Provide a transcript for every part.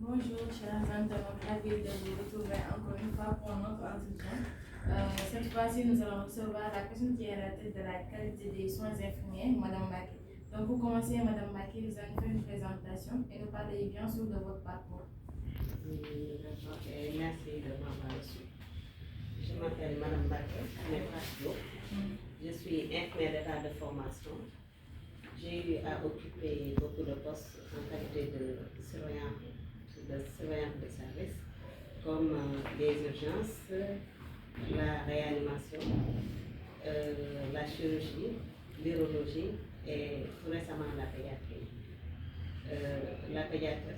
Bonjour, chers internautes, ravi de vous retrouver encore une fois pour notre entretien. Cette fois-ci, nous allons recevoir la personne qui est à la tête de la qualité des soins infirmiers, Madame Maké. Donc, pour commencer, Madame Maké, vous allez faire une présentation et nous parler bien sûr de votre parcours. D'accord, et merci de m'avoir reçu. Je m'appelle Madame Maké, je suis infirmière d'état de formation. J'ai eu à occuper beaucoup de postes en qualité de surveillante de service, comme les urgences, la réanimation, la chirurgie, l'urologie et tout récemment la pédiatrie.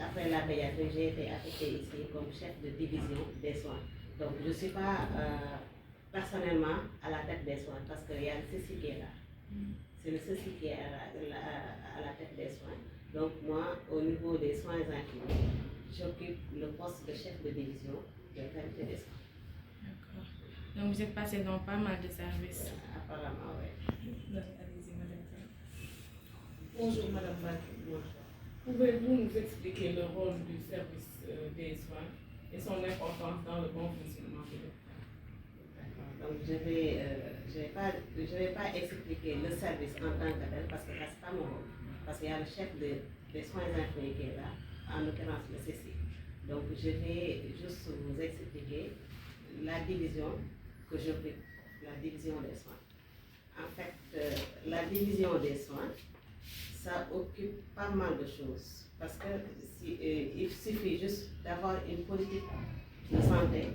Après la pédiatrie, j'ai été affectée ici comme chef de division des soins. Donc je ne suis pas personnellement à la tête des soins parce qu'il y a le CECI qui est là. C'est le CECI qui est à la tête des soins. Donc moi, au niveau des soins infirmiers, j'occupe le poste de chef de division de qualité des soins. D'accord. Donc vous êtes passé dans pas mal de services. Apparemment, oui. Allez-y, Madame. Bonjour Madame Maké. Pouvez-vous nous expliquer le rôle du service des soins et son importance dans le bon fonctionnement de l'hôpital? Donc je vais pas expliquer le service en tant que tel parce que ça c'est pas mon rôle. Parce qu'il y a le chef des soins infirmiers qui est là, en l'occurrence le CC. Donc je vais juste vous expliquer la division que j'occupe, la division des soins. En fait, la division des soins, ça occupe pas mal de choses. Parce que il suffit juste d'avoir une politique de santé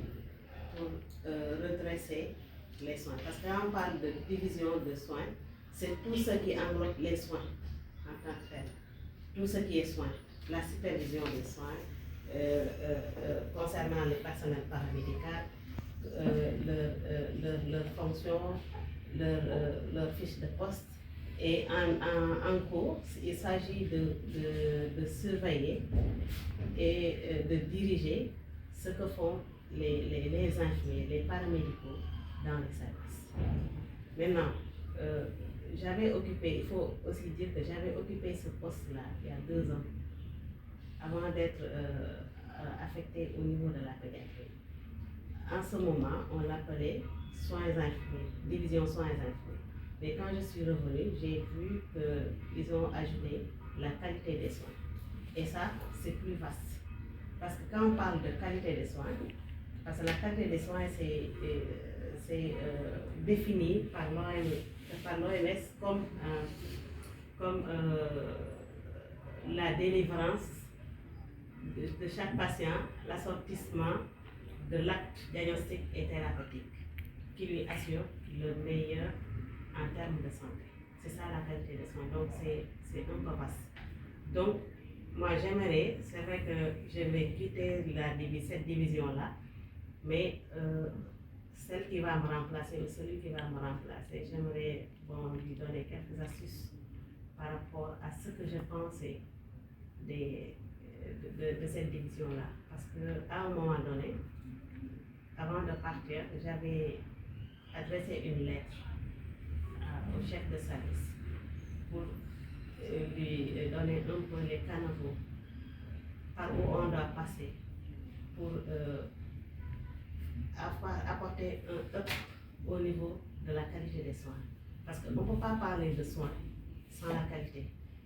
pour redresser les soins. Parce que quand on parle de division de soins, c'est tout ce qui englobe les soins en tant que tel. Tout ce qui est soins, la supervision des soins, concernant le personnel paramédical, leur fonction, leur fiche de poste. Et en cours, il s'agit de surveiller et de diriger ce que font les infirmiers, les paramédicaux dans les services. Maintenant, j'avais occupé, il faut aussi dire que j'avais occupé ce poste-là il y a 2 ans, avant d'être affecté au niveau de la pédiatrie. En ce moment, on l'appelait soins infirmiers, division soins infirmiers. Mais quand je suis revenue, j'ai vu qu'ils ont ajouté la qualité des soins. Et ça, c'est plus vaste. Parce que quand on parle de qualité des soins, parce que la qualité des soins, c'est défini par l'OMS comme la délivrance de chaque patient, l'assortissement de l'acte diagnostique et thérapeutique qui lui assure le meilleur en termes de santé. C'est ça la qualité des soins. Donc c'est un peu vaste. Donc moi j'aimerais, c'est vrai que je vais quitter cette division-là, mais celle qui va me remplacer ou celui qui va me remplacer, j'aimerais lui donner quelques astuces par rapport à ce que je pensais de cette division-là. Parce qu'à un moment donné, avant de partir, j'avais adressé une lettre au chef de service pour lui donner un peu les canaux par où on doit passer pour apporter un up au niveau de la qualité des soins. Parce qu'on ne peut pas parler de soins sans la qualité.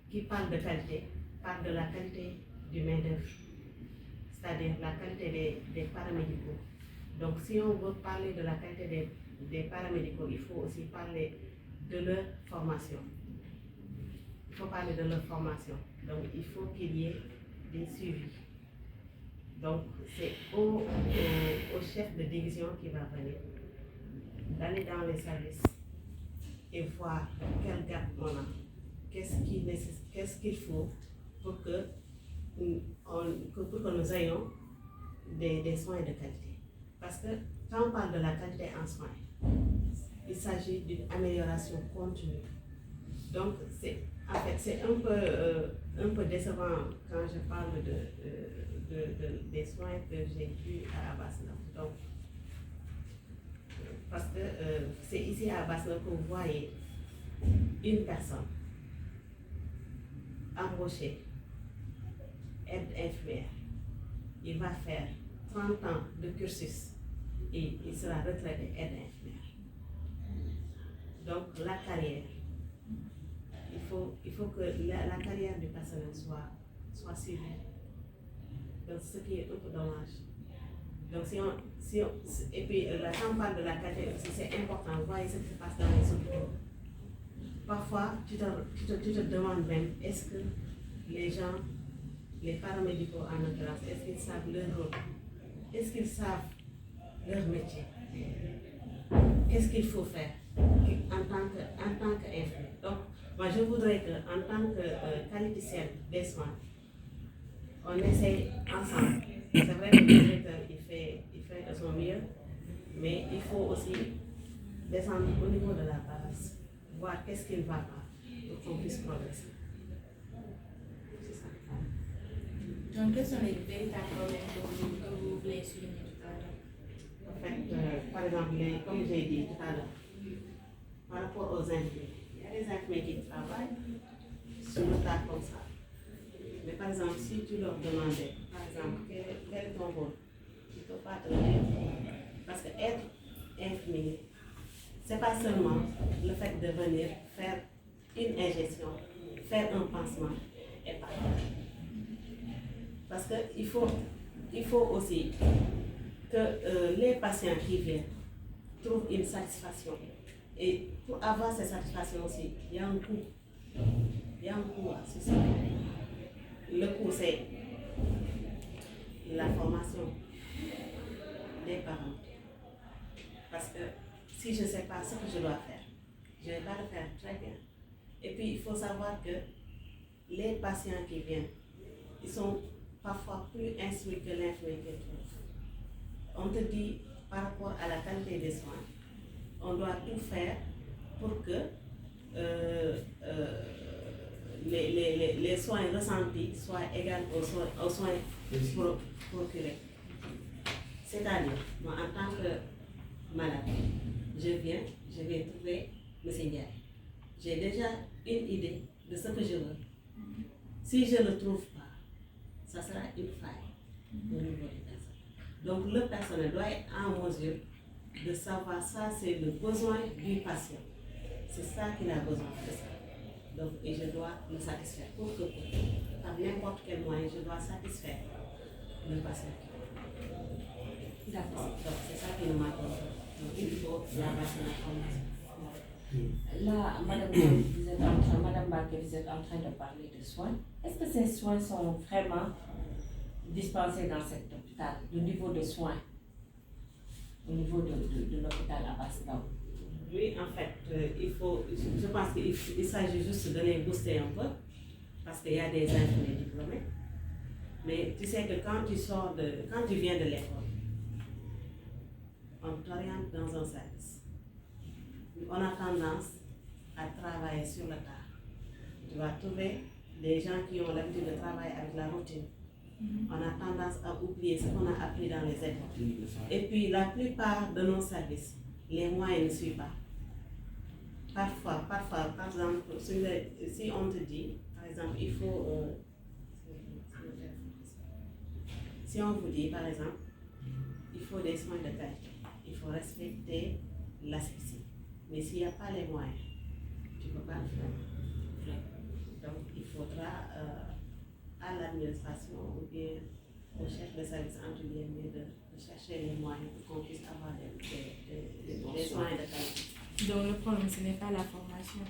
Qui parle de qualité parle de la qualité du main-d'œuvre, c'est-à-dire la qualité des paramédicaux. Donc si on veut parler de la qualité des paramédicaux, il faut aussi parler de leur formation. Il faut parler de leur formation. Donc il faut qu'il y ait des suivis. Donc c'est au chef de division qui va venir d'aller dans les services et voir quel gap on a, qu'est-ce qu'il faut pour que nous ayons des soins de qualité. Parce que quand on parle de la qualité en soins, il s'agit d'une amélioration continue. Donc en fait, c'est un peu décevant quand je parle des soins que j'ai eus à Abassna. Donc, parce que c'est ici à Abassna que vous voyez une personne embauchée, aide infirmière, il va faire 30 ans de cursus et il sera retraité aide infirmière. Donc la carrière, il faut que la carrière du personnel soit suivie. Donc ce qui est un peu dommage. Donc et puis quand on parle de la carrière aussi, c'est important. Vous voyez ce qui se passe dans les hôpitaux. Parfois, tu te demandes même, est-ce que les gens, les paramédicaux en l'occurrence, est-ce qu'ils savent leur rôle? Est-ce qu'ils savent leur métier? Qu'est-ce qu'il faut faire en tant qu'infirmier? Donc, moi je voudrais qu'en tant que qualiticienne des soins, on essaye ensemble. C'est vrai que le directeur il fait de son mieux, mais il faut aussi descendre au niveau de la base, voir qu'est-ce qui ne va pas pour qu'on puisse progresser. C'est ça. Donc, quels sont les véritables problèmes que vous voulez souligner tout à l'heure? En fait, par exemple, comme j'ai dit tout à l'heure, par rapport aux infirmiers, il y a des infirmiers qui travaillent sur le tas comme ça. Mais par exemple, si tu leur demandais, par exemple, quel est ton rôle, ils ne peuvent pas te le dire. Parce que être infirmier, ce n'est pas seulement le fait de venir faire une injection, faire un pansement et partir. Parce qu'il faut aussi que les patients qui viennent trouvent une satisfaction. Et pour avoir cette satisfaction aussi, il y a un coût. Il y a un coût à ceci. Le coût, c'est la formation des parents. Parce que si je ne sais pas ce que je dois faire, je ne vais pas le faire très bien. Et puis, il faut savoir que les patients qui viennent, ils sont parfois plus instruits que l'infirmier qu'ils trouvent. On te dit, par rapport à la qualité des soins, on doit tout faire pour que les soins ressentis soient égaux aux soins procurés. C'est-à-dire, moi, en tant que malade, je vais trouver M. Ndiaye. J'ai déjà une idée de ce que je veux. Si je ne le trouve pas, ça sera une faille au niveau du personnel. Donc, le personnel doit être en mesure de savoir ça, c'est le besoin du patient. C'est ça qu'il a besoin de ça. Donc, et je dois le satisfaire. Pour que, par n'importe quel moyen, je dois satisfaire le patient. D'accord. Donc, c'est ça qui nous manque. Donc, il faut la base de la formation. Là, Madame Baké, vous êtes en train de parler de soins. Est-ce que ces soins sont vraiment dispensés dans cet hôpital, le niveau de soins, au niveau de l'hôpital Abass Ndao? Oui, en fait, je pense qu'il s'agit juste de les booster un peu, parce qu'il y a des infirmiers diplômés. Mais tu sais que quand tu viens de l'école, on t'oriente dans un service. On a tendance à travailler sur le tas. Tu vas trouver des gens qui ont l'habitude de travailler avec la routine. On a tendance à oublier ce qu'on a appris dans les écoles. Et puis la plupart de nos services, les moyens ne suivent pas. Parfois, par exemple, si on te dit, par exemple, il faut... si on vous dit, par exemple, il faut des soins de qualité, il faut respecter l'asphyxie. Mais s'il n'y a pas les moyens, tu ne peux pas le faire. Donc, il faudra à l'administration ou bien au chef de service entre guillemets de chercher les moyens pour qu'on puisse avoir des soins de qualité. Donc le problème, ce n'est pas la formation.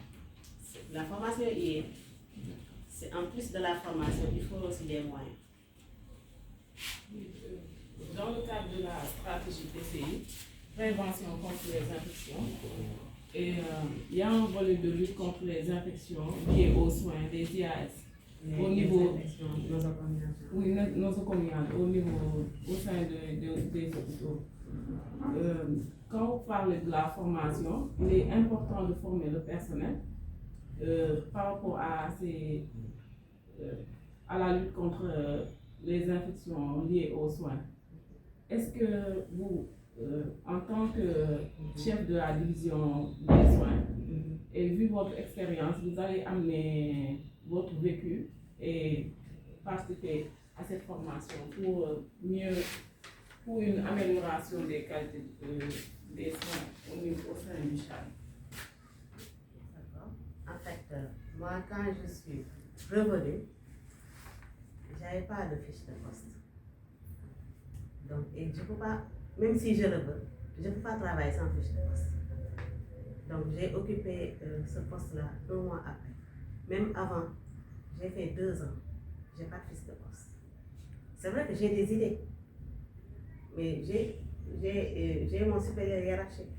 La formation c'est en plus de la formation, il faut aussi des moyens. Dans le cadre de la stratégie PCI, prévention contre les infections, et il y a un volet de lutte contre les infections liées aux soins des IAS. Au niveau nosocomiales, au sein des hôpitaux. Quand vous parlez de la formation, il est important de former le personnel par rapport à la lutte contre les infections liées aux soins. Est-ce que vous, en tant que chef de la division des soins, et vu votre expérience, vous allez amener votre vécu et participer à cette formation pour une amélioration des qualités des soins au sein du CHAD? D'accord. En fait, moi, quand je suis revenue, j'avais pas de fiche de poste. Donc, et je peux pas, même si je le veux, je ne peux pas travailler sans fiche de poste. Donc, j'ai occupé ce poste-là 1 mois après. Même avant, j'ai fait 2 ans, je n'ai pas de fiche de poste. C'est vrai que j'ai des idées, mais j'ai mon supérieur hiérarchique.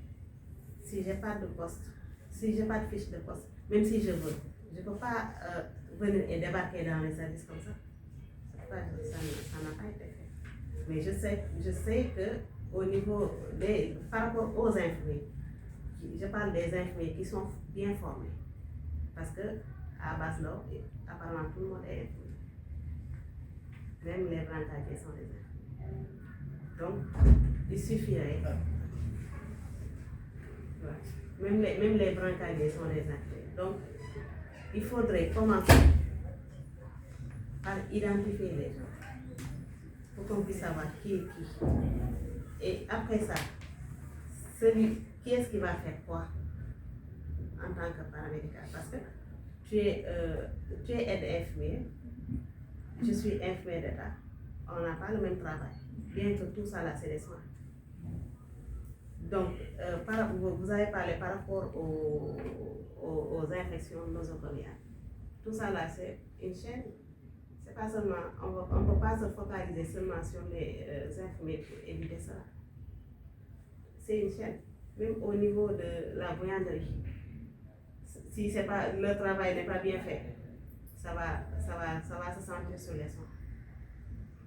Si je n'ai pas de poste, si je n'ai pas de fiche de poste, même si je veux, je ne peux pas venir et débarquer dans les services comme ça. Ça n'a pas été fait. Mais je sais que au niveau par rapport aux infirmiers, je parle des infirmiers qui sont bien formés. Parce que à Baslo, apparemment tout le monde est infirmier. Même les brancardiers sont des infirmiers. Donc, il suffirait. Ouais. Même les brancardiers sont des infirmiers. Donc, il faudrait commencer par identifier les gens pour qu'on puisse savoir qui est qui. Et après ça, qui est-ce qui va faire quoi en tant que paramédical? Parce que tu es aide infirmière, je suis infirmière d'État, on n'a pas le même travail, bien que tout ça là c'est des soins. Donc, vous avez parlé par rapport aux infections nosocomiales. Tout ça là c'est une chaîne. C'est pas seulement, on ne peut pas se focaliser seulement sur les infirmiers pour éviter ça. C'est une chaîne. Même au niveau de la voyanderie, si c'est pas, le travail n'est pas bien fait, ça va se sentir sur les soins.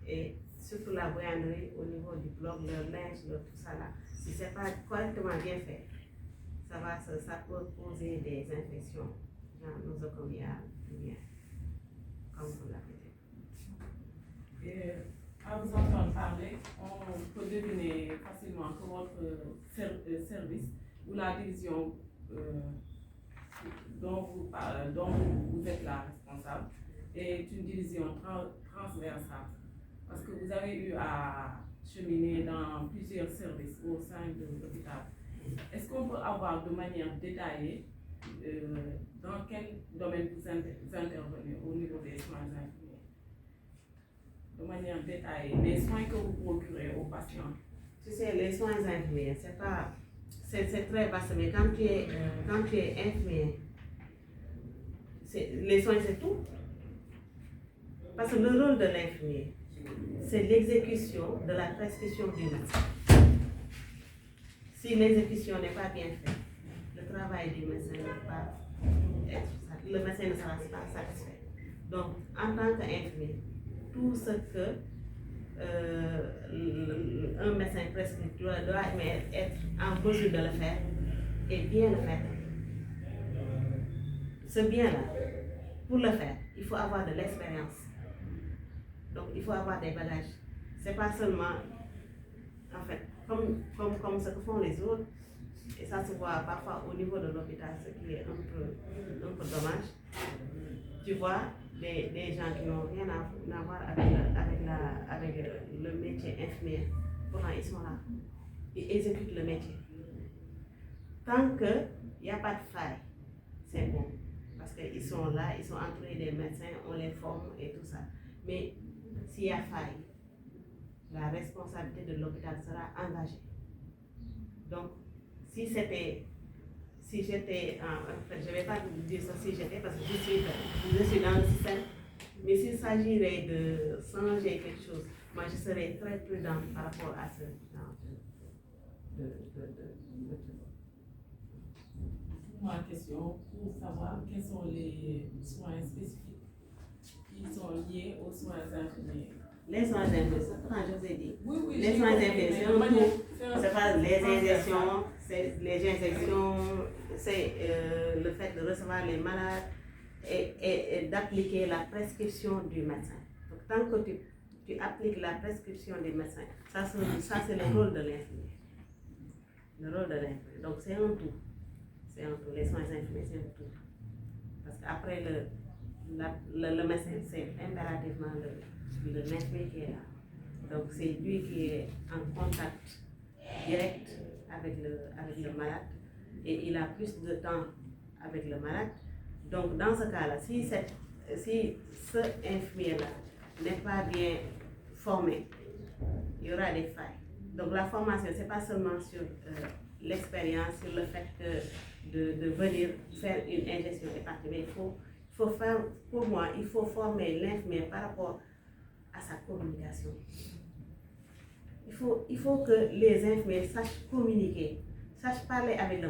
Et surtout la voyanderie au niveau du bloc, le linge, tout ça là, si c'est pas correctement bien fait, ça peut poser des infections, genre nosocomiales, ou bien, comme vous l'avez dit. Et à vous entendre parler, on peut deviner facilement que votre service ou la division dont vous êtes la responsable est une division transversale. Parce que vous avez eu à cheminer dans plusieurs services au sein de l'hôpital. Est-ce qu'on peut avoir de manière détaillée dans quel domaine vous intervenez au niveau des soins infirmiers? De manière détaillée, les soins que vous procurez aux patients. Tu sais, les soins infirmiers, c'est très vaste, mais quand tu es infirmier, les soins c'est tout. Parce que le rôle de l'infirmier, c'est l'exécution de la prescription du médecin. Si l'exécution n'est pas bien faite, le travail du médecin le médecin ne sera pas satisfait. Donc, en tant qu'infirmier, tout ce que un médecin prescrit doit être en mesure de le faire et bien le faire. Ce bien-là, pour le faire, il faut avoir de l'expérience. Donc, il faut avoir des bagages. C'est pas seulement, en fait, comme ce que font les autres, et ça se voit parfois au niveau de l'hôpital, ce qui est un peu dommage. Tu vois des gens qui n'ont rien à voir avec le métier infirmier. Pourtant, ils sont là. Ils exécutent le métier. Tant qu'il n'y a pas de faille, c'est bon. Parce qu'ils sont là, ils sont entourés des médecins, on les forme et tout ça. Mais s'il y a faille, la responsabilité de l'hôpital sera engagée. Donc, si j'étais, en fait, je ne vais pas vous dire ça si j'étais, parce que je suis dans le système, mais s'il s'agirait de changer quelque chose, moi je serais très prudente par rapport à ce genre de Ma question pour savoir quels sont les soins spécifiques qui sont liés aux soins infirmiers. Les soins infirmiers, je vous ai dit. Oui, les soins infirmiers, c'est un tout. C'est pas les injections, c'est le fait de recevoir les malades et d'appliquer la prescription du médecin. Donc, tant que tu appliques la prescription du médecin, ça c'est le rôle de l'infirmier. Le rôle de l'infirmier. Donc, c'est un tout. C'est un tout. Les soins infirmiers, c'est un tout. Parce qu'après le médecin, c'est impérativement puis le infirmier qui est là. Donc c'est lui qui est en contact direct avec le malade et il a plus de temps avec le malade. Donc dans ce cas-là, si ce infirmier-là n'est pas bien formé, il y aura des failles. Donc la formation, ce n'est pas seulement sur l'expérience, sur le fait de venir faire une ingestion épargnée, mais il faut faire, pour moi, il faut former l'infirmier par rapport à sa communication. Il faut que les infirmiers sachent communiquer, sachent parler avec le